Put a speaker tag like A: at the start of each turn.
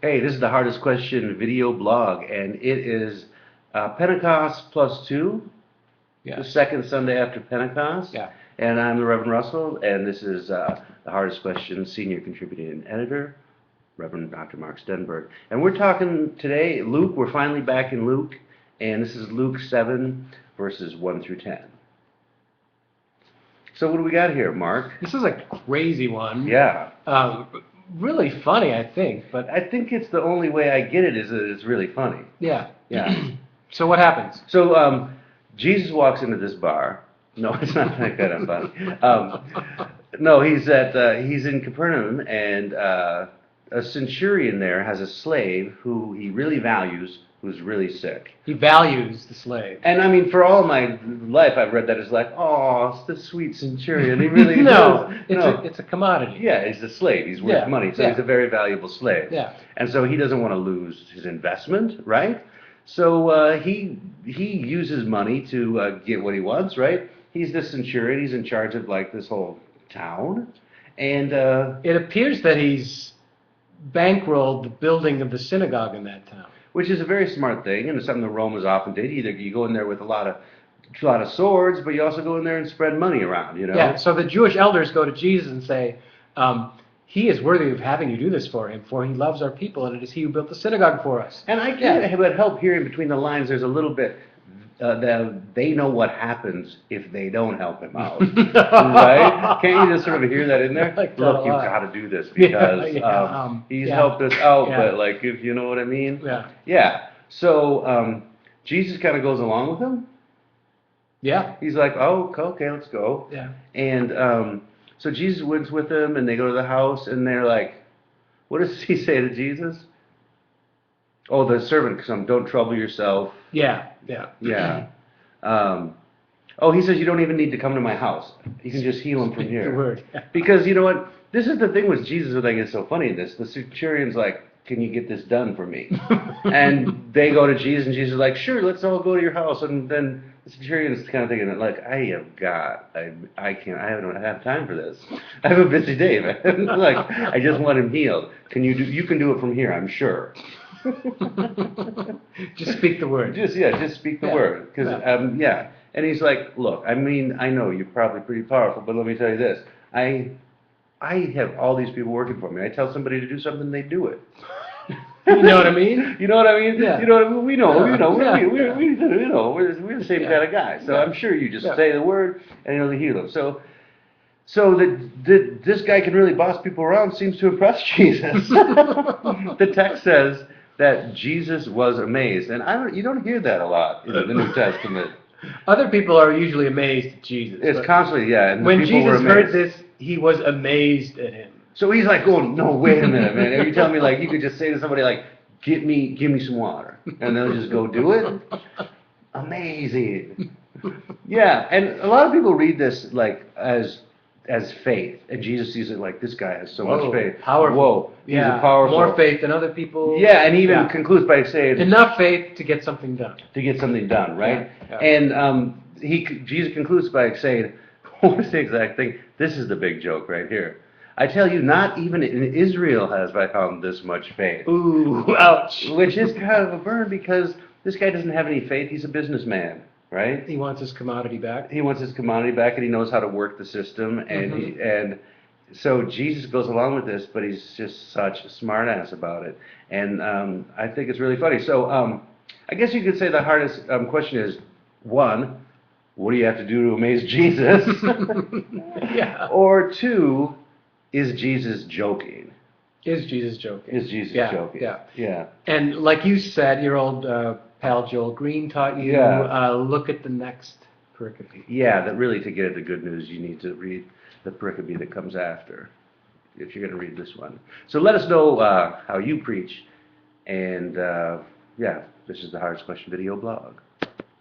A: Hey, this is the Hardest Question video blog, and it is Pentecost plus two, the
B: Yes.
A: second Sunday after Pentecost.
B: Yeah.
A: And I'm the Reverend Russell, and this is the Hardest Question senior contributing editor, Reverend Dr. Mark Stenberg. And we're talking today, Luke, we're finally back in Luke, and this is Luke 7, verses 1 through 10. So what do we got here, Mark?
B: This is a crazy one.
A: Yeah.
B: Really funny, I think. But
A: I think it's the only way I get it is that it's really funny.
B: yeah.
A: Yeah.
B: So what happens?
A: So Jesus walks into this bar. No, it's not that kind of funny. No, he's in Capernaum, and a centurion there has a slave who he really values, who's really sick.
B: He values the slave.
A: And I mean, for all my life, I've read that as like, oh, it's the sweet centurion. He really
B: No,
A: does.
B: it's a commodity.
A: Yeah, he's a slave. He's worth money, so he's a very valuable slave.
B: Yeah.
A: And so he doesn't want to lose his investment, right? So he uses money to get what he wants, right? He's the centurion. He's in charge of like this whole town, and
B: It appears that he's bankrolled the building of the synagogue in that town.
A: which is a very smart thing, and it's something the Romans often did. Either you go in there with a lot of swords, but you also go in there and spread money around, you know?
B: Yeah, so the Jewish elders go to Jesus and say, he is worthy of having you do this for him, for he loves our people, and it is he who built the synagogue for us.
A: And I can't help hearing between the lines, there's a little bit that they know what happens if they don't help him out, right? Can't you just sort of hear that in there?
B: Like that
A: Look,
B: a
A: you've
B: lot.
A: got to do this because he's helped us out, but like, if you know what I mean?
B: Yeah.
A: Yeah. So Jesus kind of goes along with him.
B: Yeah.
A: He's like, oh, okay, let's go.
B: Yeah.
A: And so Jesus went with them, and they go to the house, and they're like, what does he say to Jesus? Oh, the servant comes, don't trouble yourself.
B: Yeah. Yeah.
A: Yeah. Oh, he says you don't even need to come to my house. You can just heal him from here.
B: The word.
A: Because you know what? This is the thing with Jesus that I think is so funny in this. The centurion's like, can you get this done for me? And they go to Jesus, and Jesus is like, sure, let's all go to your house. And then the centurion's kind of thinking, like, I don't have time for this. I have a busy day, man. Like, I just want him healed. You can do it from here, I'm sure.
B: Just speak the word.
A: Just speak the word. Because and he's like, look, I mean, I know you're probably pretty powerful, but let me tell you this: I have all these people working for me. I tell somebody to do something, they do it.
B: You know what I mean?
A: You know what I mean?
B: Yeah.
A: You know what I mean? We know.
B: Yeah.
A: You know.
B: Yeah.
A: We're the same kind of guys. So I'm sure you just say the word and it'll heal them. So this guy can really boss people around. Seems to impress Jesus. The text says that Jesus was amazed, and you don't hear that a lot in the New Testament.
B: Other people are usually amazed at Jesus.
A: It's constantly, and
B: when
A: people were
B: Jesus
A: amazed.
B: heard this, he was amazed at him.
A: So he's like, oh, no, wait a minute, man. Are you telling me, like, you could just say to somebody, like, give me some water, and they'll just go do it? Amazing. Yeah, and a lot of people read this, like, as faith, and Jesus sees it like, this guy has so much faith.
B: Powerful.
A: Whoa, he's a powerful.
B: More faith than other people.
A: Yeah, and he even concludes by saying...
B: enough faith to get something done.
A: To get something done, right?
B: Yeah.
A: And Jesus concludes by saying, what's the exact thing? This is the big joke right here. I tell you, not even in Israel has I found this much faith.
B: Ooh, ouch.
A: Which is kind of a burn because this guy doesn't have any faith. He's a businessman, right?
B: He wants his commodity back.
A: He wants his commodity back, and he knows how to work the system. And so Jesus goes along with this, but he's just such a smart ass about it. And I think it's really funny. So I guess you could say the hardest question is, one, what do you have to do to amaze Jesus?
B: Yeah.
A: Or two, is Jesus joking?
B: Is Jesus joking?
A: Is Jesus joking?
B: Yeah. And like you said, your old pal Joel Green taught you, look at the next pericope.
A: Yeah, that really to get at the good news, you need to read the pericope that comes after, if you're going to read this one. So let us know how you preach. And this is the Hardest Question video blog.